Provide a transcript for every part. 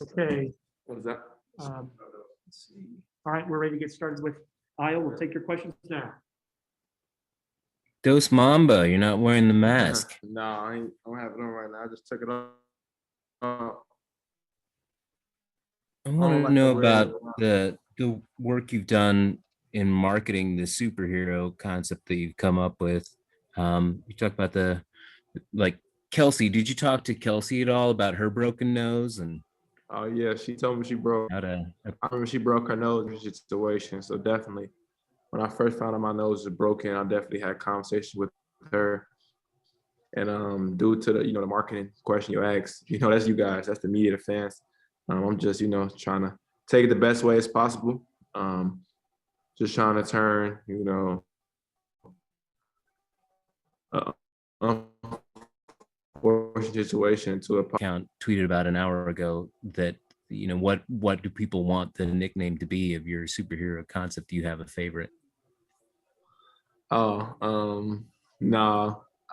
Okay. What is that? Let's see. All right, we're ready to get started with Ayo. We'll take your questions now. Dos Mamba, you're not wearing the mask. No, I don't have it on right now. I just took it off. I want to know about the work you've done in marketing the superhero concept that you've come up with. You talked about Kelsey. Did you talk to Kelsey at all about her broken nose and? Oh yeah, she told me she broke. I remember she broke her nose in a situation. So definitely, when I first found out my nose was broken, I definitely had a conversation with her. And due to the the marketing question you asked, that's you guys, that's the media, the fans. I'm just trying to take it the best way as possible. Just trying to turn unfortunate situation into a account tweeted about an hour ago that what do people want the nickname to be of your superhero concept? Do you have a favorite? No,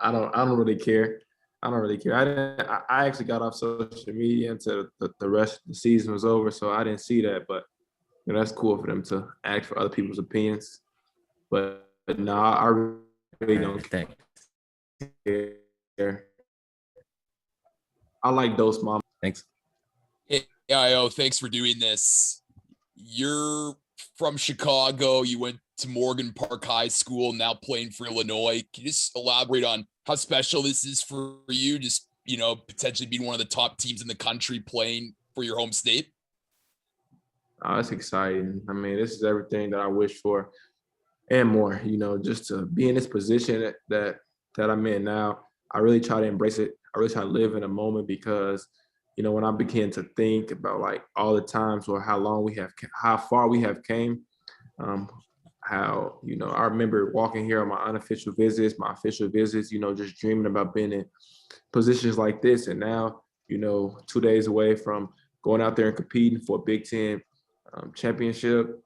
I don't really care. I actually got off social media until the rest of the season was over, so I didn't see that. But that's cool for them to ask for other people's opinions. But no, I really don't care. I like Dos Mamba. Thanks. Hey, Ayo, thanks for doing this. You're from Chicago. You went to Morgan Park High School, now playing for Illinois. Can you just elaborate on how special this is for you? Just, potentially being one of the top teams in the country playing for your home state? Oh, it's exciting. I mean, this is everything that I wish for and more, just to be in this position that I'm in now. I really try to embrace it. I really try to live in a moment because, when I begin to think about like all the times or how far we have came, how, I remember walking here on my unofficial visits, my official visits, just dreaming about being in positions like this. And now, 2 days away from going out there and competing for a Big Ten championship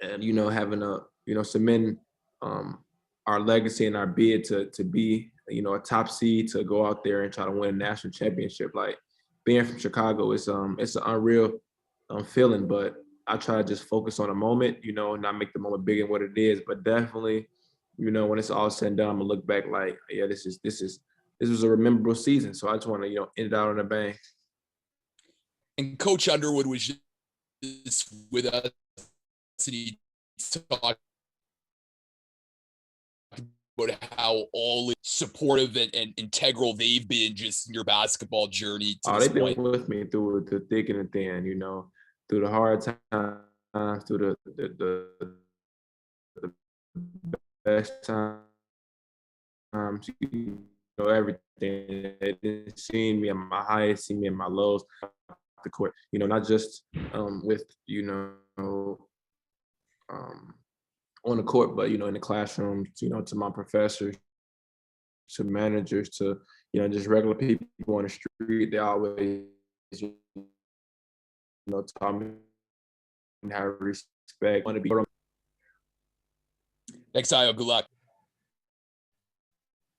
and, having cementing our legacy and our bid to be, a top seed, to go out there and try to win a national championship. Like being from Chicago, it's an unreal feeling, but I try to just focus on a moment, and not make the moment bigger than what it is. But definitely, when it's all said and done, I'm gonna look back like, yeah, this was a memorable season. So I just want to, end it out on a bang. And Coach Underwood was just with us, and he talked about how all supportive and integral they've been just in your basketball journey to this they've point. been with me through the thick and the thin, through the hard times, through the best times, everything. They didn't see me at my highest, see me at my lows. The court, not just with on the court, but in the classroom, to my professors, to managers, to just regular people on the street. They always taught me how to respect. Want to be. Thanks, Ayo. Good luck.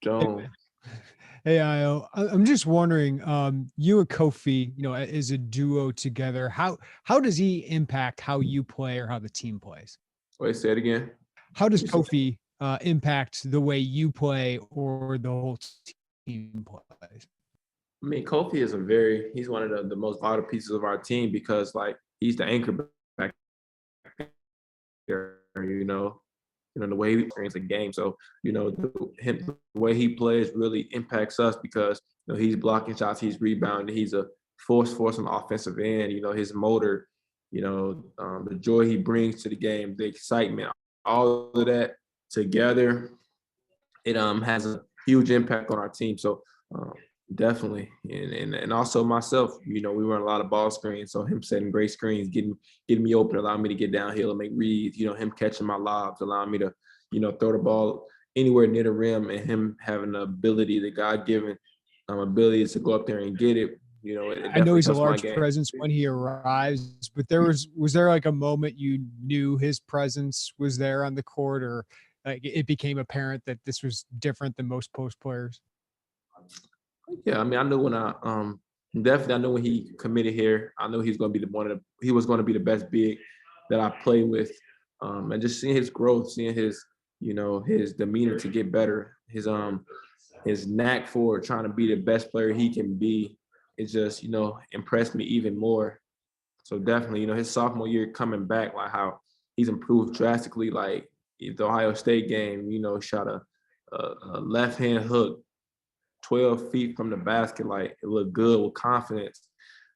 Jones. Hey, Ayo, I'm just wondering, you and Kofi, as a duo together, how does he impact how you play or how the team plays? Wait, say it again. How does Kofi impact the way you play or the whole team plays? I mean, Kofi is he's one of the most vital pieces of our team because, like, he's the anchor back there, the way he experiences the game. So, the way he plays really impacts us because, he's blocking shots, he's rebounding, he's a force on the offensive end, his motor, the joy he brings to the game, the excitement, all of that together, it has a huge impact on our team. So definitely. And also myself, we run a lot of ball screens. So him setting great screens, getting me open, allowing me to get downhill and make reads, him catching my lobs, allowing me to, throw the ball anywhere near the rim, and him having the ability, the God-given ability to go up there and get it. I know he's a large presence when he arrives, but was there like a moment you knew his presence was there on the court, or like it became apparent that this was different than most post players? Yeah, I mean, I knew when definitely, I knew when he committed here, I knew he was going to be he was going to be the best big that I played with. And just seeing his growth, seeing his, his demeanor to get better, his knack for trying to be the best player he can be, it just, impressed me even more. So definitely, his sophomore year coming back, like how he's improved drastically. Like the Ohio State game, shot a left hand hook 12 feet from the basket, like it looked good with confidence.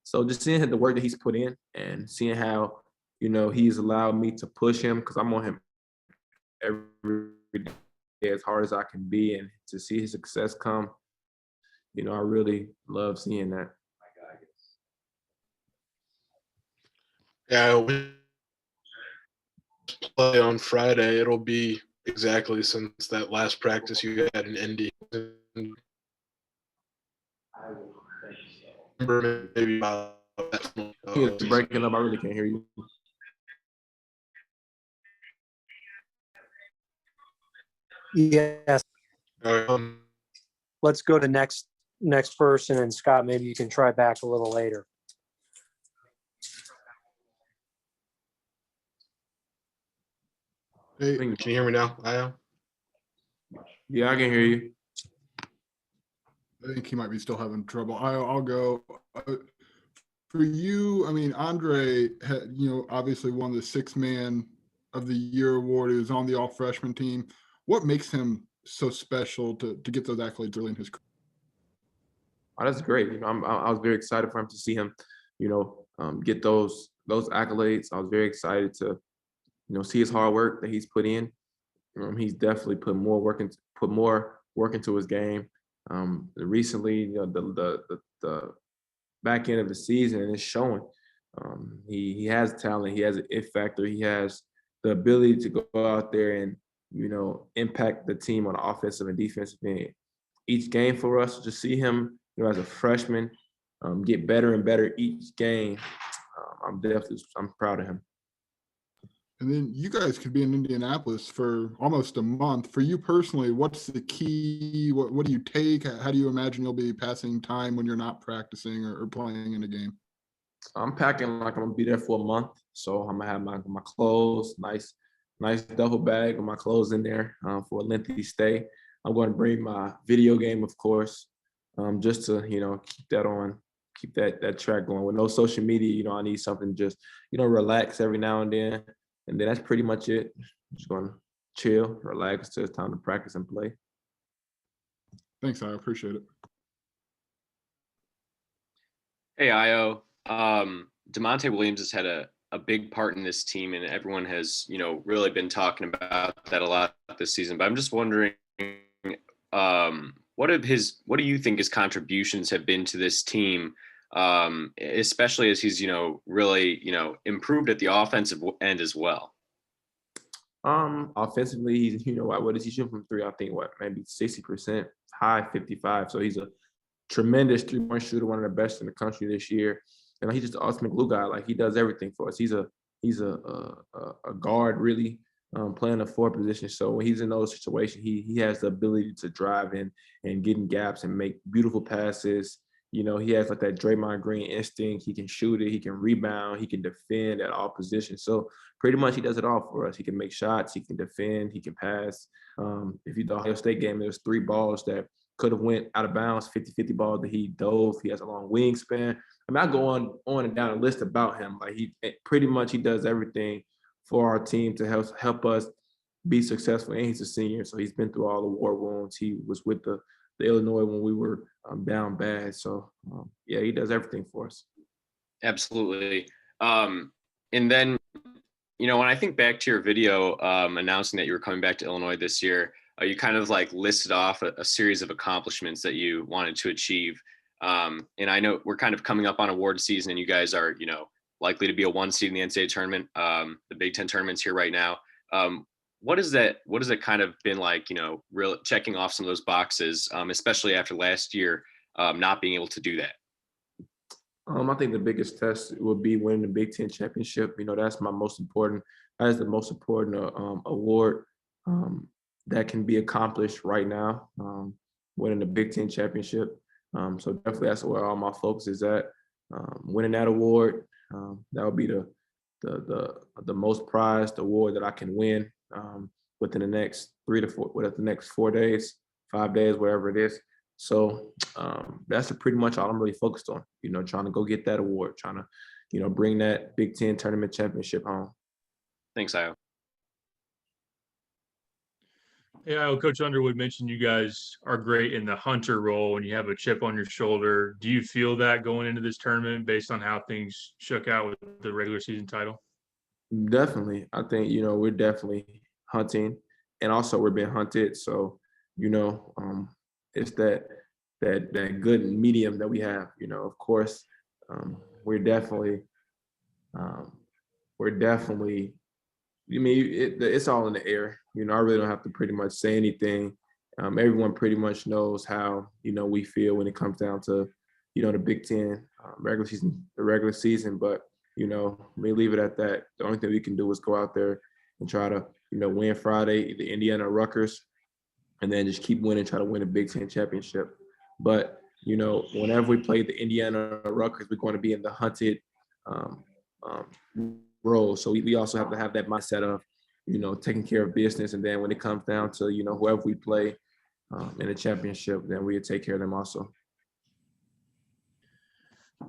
So just seeing the work that he's put in and seeing how, he's allowed me to push him because I'm on him every day as hard as I can be, and to see his success come, I really love seeing that. Yeah, we play on Friday. It'll be exactly since that last practice you had in Indy. Maybe about that. It's breaking up. I really can't hear you. Yes. Um, Let's go to next person, and Scott, maybe you can try back a little later. Hey, can you hear me now, Ayo? Yeah, I can hear you. I think he might be still having trouble. I'll go. For you, I mean, Andre had, obviously won the Sixth Man of the Year award. He was on the all freshman team. What makes him so special to get those accolades early in his career? Oh, that's great. I was very excited for him to see him, get those accolades. I was very excited to, see his hard work that he's put in. He's definitely put more work into his game. Recently, the back end of the season, and it's showing. He has talent. He has an it factor. He has the ability to go out there and, impact the team on the offensive and defensive end. Each game for us, to see him, as a freshman, get better and better each game. I'm proud of him. And then you guys could be in Indianapolis for almost a month. For you personally, what's the key? What do you take? How do you imagine you'll be passing time when you're not practicing or playing in a game? I'm packing like I'm gonna be there for a month, so I'm gonna have my clothes, nice duffel bag with my clothes in there for a lengthy stay. I'm going to bring my video game, of course, just to keep that track going. With no social media, I need something just relax every now and then. And then that's pretty much it. Just going to chill, relax till it's time to practice and play. Thanks, I appreciate it. Hey, Ayo. DeMonte Williams has had a big part in this team, and everyone has, really been talking about that a lot this season. But I'm just wondering, what do you think his contributions have been to this team, especially as he's, really, improved at the offensive end as well? Offensively, he's, what is he shooting from three? I think maybe 60%, high 55. So he's a tremendous 3-point shooter, one of the best in the country this year. And he's just the ultimate glue guy. Like, he does everything for us. He's a guard, really, playing a forward position. So when he's in those situations, he has the ability to drive in and get in gaps and make beautiful passes. He has like that Draymond Green instinct. He can shoot it. He can rebound. He can defend at all positions. So pretty much he does it all for us. He can make shots. He can defend. He can pass. If you the Ohio State game, there's 3 balls that could have went out of bounds, 50-50 ball that he dove. He has a long wingspan. I mean, I go on and down a list about him. Like, he does everything for our team to help us be successful. And he's a senior, so he's been through all the war wounds. He was with the Illinois when we were down bad. So yeah, he does everything for us. Absolutely. And then, when I think back to your video announcing that you were coming back to Illinois this year, you kind of like listed off a series of accomplishments that you wanted to achieve. And I know we're kind of coming up on award season, and you guys are, likely to be a 1 seed in the NCAA tournament. The Big Ten tournament's here right now. What has it kind of been like, real checking off some of those boxes, especially after last year, not being able to do that? I think the biggest test would be winning the Big Ten championship. That's the most important award that can be accomplished right now, winning the Big Ten championship. So definitely that's where all my focus is at. Winning that award, that would be the most prized award that I can win within the next 4 days, 5 days, whatever it is. So that's pretty much all I'm really focused on, trying to go get that award, trying to, bring that Big Ten tournament championship home. Thanks, Ayo. Yeah, Coach Underwood mentioned you guys are great in the hunter role and you have a chip on your shoulder. Do you feel that going into this tournament based on how things shook out with the regular season title? Definitely. I think, we're definitely hunting and also we're being hunted. So, it's that good medium that we have, of course, we're definitely, it's all in the air. I really don't have to pretty much say anything. Everyone pretty much knows how, we feel when it comes down to, the Big Ten the regular season. But, we leave it at that. The only thing we can do is go out there and try to, win Friday, the Indiana Rutgers, and then just keep winning, try to win a Big Ten championship. But, whenever we play the Indiana Rutgers, we're going to be in the hunted role. So we also have to have that mindset of, taking care of business. And then when it comes down to, whoever we play in the championship, then we take care of them also.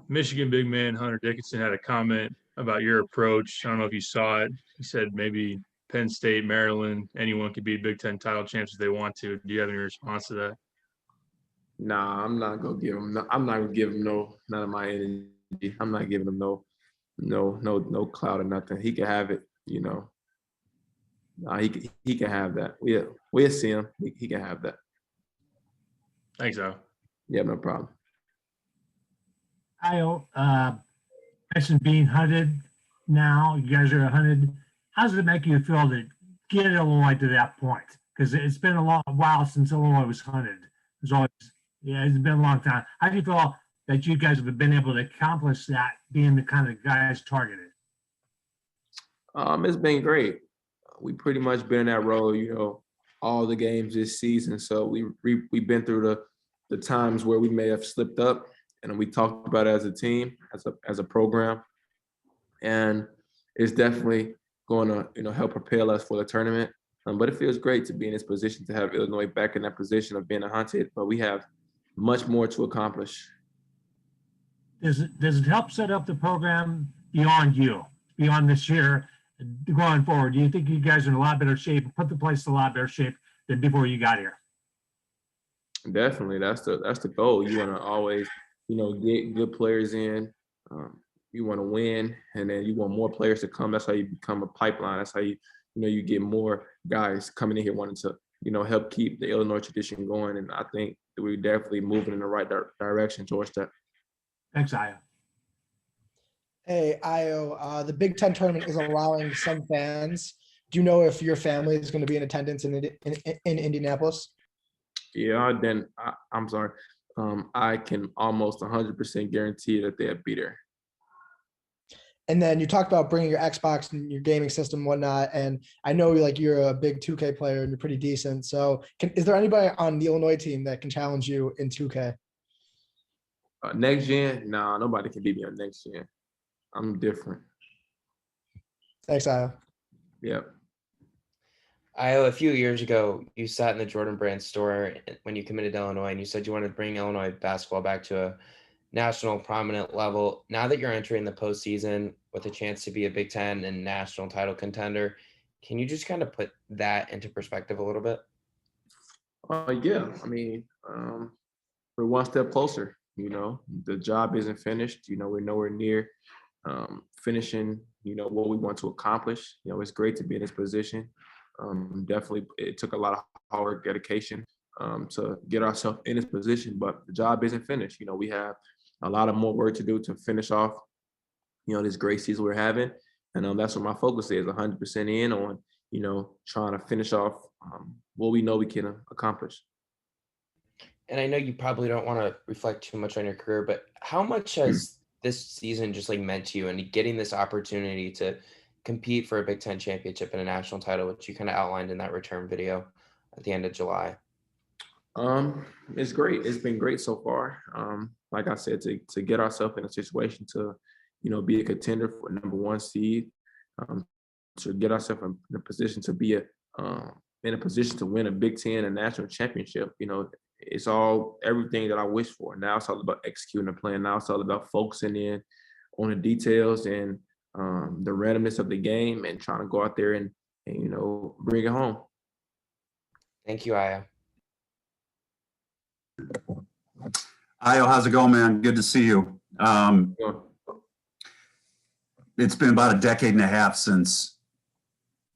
Michigan big man Hunter Dickinson had a comment about your approach. I don't know if you saw it. He said maybe Penn State, Maryland, anyone could be Big Ten title champs if they want to. Do you have any response to that? Nah, I'm not gonna give him. I'm not gonna give him none of my energy. I'm not giving him no clout or nothing. He can have it. Nah, he can have that. We'll see him. He can have that. Thanks, Al. Yeah, no problem. Ayo, mentioned being hunted now. You guys are hunted. How does it make you feel to get Illinois to that point? Because it's been a long while since Illinois was hunted. It's been a long time. How do you feel that you guys have been able to accomplish that, being the kind of guys targeted? It's been great. We pretty much been in that role, all the games this season. So we've been through the times where we may have slipped up, and we talked about it as a team, as a program, and it's definitely going to help propel us for the tournament. But it feels great to be in this position, to have Illinois back in that position of being a hunted. But we have much more to accomplish. Does it help set up the program beyond this year, going forward? Do you think you guys are in a lot better shape, put the place in a lot better shape than before you got here? Definitely, that's the goal. You want to always, get good players in. You want to win, and then you want more players to come. That's how you become a pipeline. That's how you get more guys coming in here wanting to, help keep the Illinois tradition going. And I think that we're definitely moving in the right direction towards that. Thanks, Ayo. Hey, Ayo, the Big Ten tournament is allowing some fans. Do you know if your family is going to be in attendance in Indianapolis? Yeah, then I'm sorry. I can almost 100% guarantee that they'll be there. And then you talked about bringing your Xbox and your gaming system and whatnot. And I know you're a big 2K player and you're pretty decent. So is there anybody on the Illinois team that can challenge you in 2K? Next gen? Nah, nobody can beat me on next gen. I'm different. Thanks, Ayo. Yep. Ayo, a few years ago, you sat in the Jordan Brand store when you committed to Illinois, and you said you wanted to bring Illinois basketball back to a national prominent level. Now that you're entering the postseason with a chance to be a Big Ten and national title contender, can you just kind of put that into perspective a little bit? Yeah, I mean, we're one step closer. The job isn't finished. We're nowhere near finishing, what we want to accomplish. It's great to be in this position. Definitely, it took a lot of hard work, dedication to get ourselves in this position, but the job isn't finished. We have a lot of more work to do to finish off, this great season we're having. And that's what my focus is, 100% in on, trying to finish off what we know we can accomplish. And I know you probably don't want to reflect too much on your career, but how much has this season just meant to you, and getting this opportunity to compete for a Big Ten championship and a national title, which you kind of outlined in that return video at the end of July? It's great. It's been great so far. Like I said, to get ourselves in a situation to, be a contender for #1 seed, to get ourselves in a position to be in a position to win a Big Ten and national championship. It's all everything that I wish for. Now it's all about executing the plan. Now it's all about focusing in on the details and the randomness of the game and trying to go out there and bring it home. Thank you, Ayo. Ayo, how's it going, man? Good to see you. It's been about a decade and a half since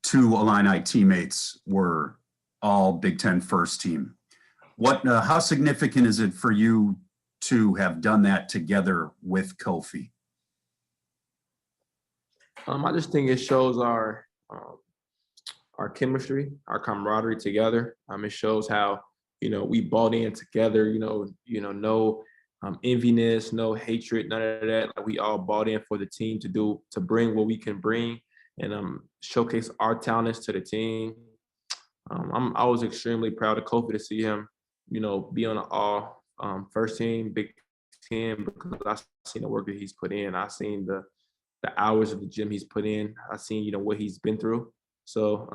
2 Illini teammates were all Big Ten first team. How significant is it for you to have done that together with Kofi? I just think it shows our chemistry, our camaraderie together. It shows how we bought in together. No enviness, no hatred, none of that. Like, we all bought in for the team to bring what we can bring and showcase our talents to the team. I was extremely proud of Kofi to see him, be on the all first team, Big Ten, because I've seen the work that he's put in. I've seen the hours of the gym he's put in. I've seen what he's been through. So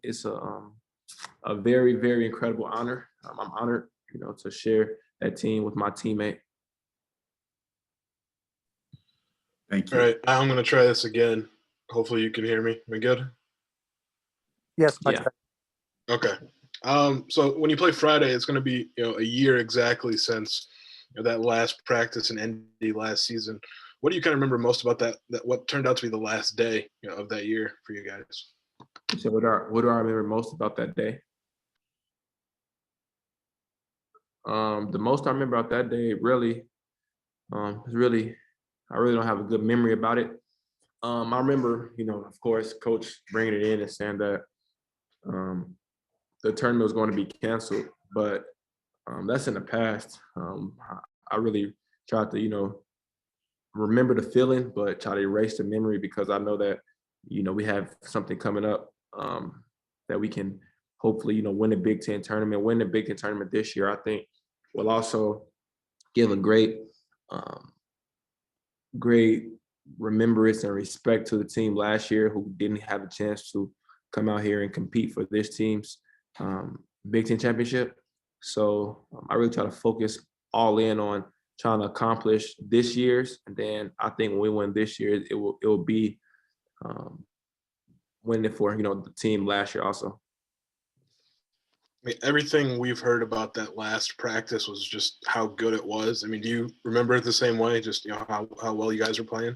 it's a very, very incredible honor. I'm honored, to share that team with my teammate. Thank you. All right, I'm going to try this again. Hopefully you can hear me. Am I good? Yes. Yeah. Okay. So when you play Friday, it's going to be a year exactly since that last practice in Indy last season. What do you kind of remember most about that what turned out to be the last day of that year for you guys? So what do I remember most about that day? The most I remember about that day, really, I really don't have a good memory about it. I remember, of course, Coach bringing it in and saying that the tournament was going to be canceled, but that's in the past. I really tried to, remember the feeling, but try to erase the memory, because I know that, we have something coming up that we can hopefully, win the Big Ten tournament. Win the Big Ten tournament this year, I think, will also give a great remembrance and respect to the team last year who didn't have a chance to come out here and compete for this team's Big Ten championship. So I really try to focus all in on trying to accomplish this year's, and then I think when we win this year, it will be winning for the team last year also. I mean, everything we've heard about that last practice was just how good it was. I mean, do you remember it the same way? Just how well you guys were playing?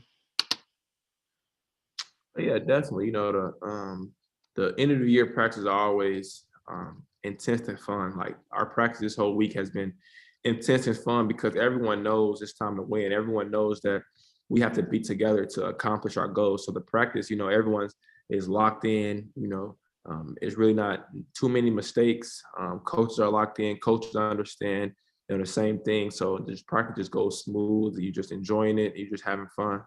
Yeah, definitely. The end of the year practices are always intense and fun. Like, our practice this whole week has been intense and fun because everyone knows it's time to win. Everyone knows that we have to be together to accomplish our goals. So the practice, everyone is locked in. It's really not too many mistakes. Coaches are locked in. Coaches understand the same thing. So this practice just goes smooth. You're just enjoying it. You're just having fun.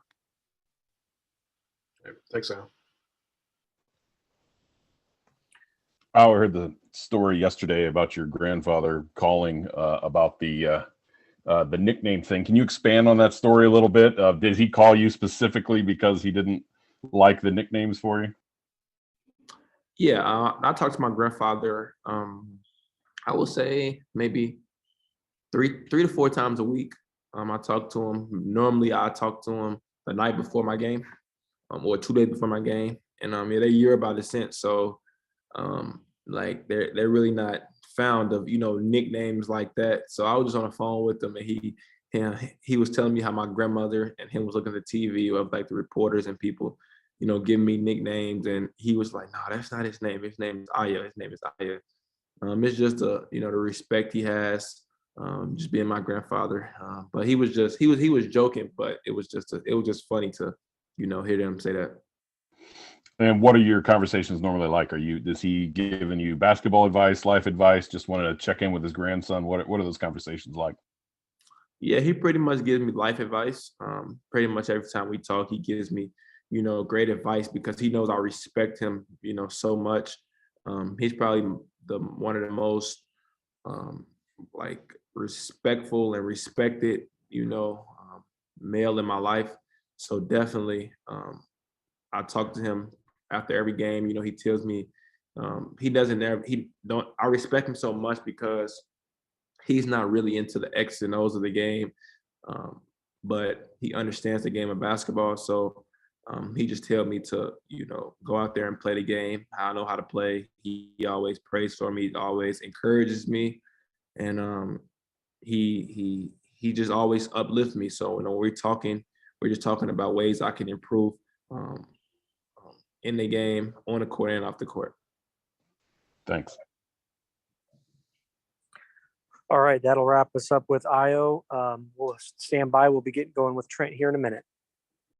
Thanks, Al. I heard the story yesterday about your grandfather calling about the nickname thing. Can you expand on that story a little bit? Did he call you specifically because he didn't like the nicknames for you? Yeah, I talked to my grandfather. I would say maybe three to four times a week. I talk to him. Normally, I talk to him the night before my game, or 2 days before my game, and they hear about it since. So, like they're really not fond of nicknames like that. So I was just on the phone with him, and he was telling me how my grandmother and him was looking at the TV of like the reporters and people, giving me nicknames, and he was like, "No, that's not his name. His name is Ayo. His name is Ayo." It's just the respect he has, just being my grandfather. But he was joking, but it was just funny to hear them say that. And what are your conversations normally like? Is he giving you basketball advice, life advice? Just wanted to check in with his grandson. What are those conversations like? Yeah, he pretty much gives me life advice. Pretty much every time we talk, he gives me, great advice because he knows I respect him, so much. He's probably one of the most like respectful and respected, male in my life. So definitely, I talk to him after every game. He tells me I respect him so much because he's not really into the X's and O's of the game, but he understands the game of basketball. So he just tell me to, go out there and play the game. I know how to play. He always prays for me, always encourages me, and he just always uplifts me. So when we're just talking about ways I can improve in the game, on the court and off the court. Thanks. All right, that'll wrap us up with Ayo. We'll stand by. We'll be getting going with Trent here in a minute.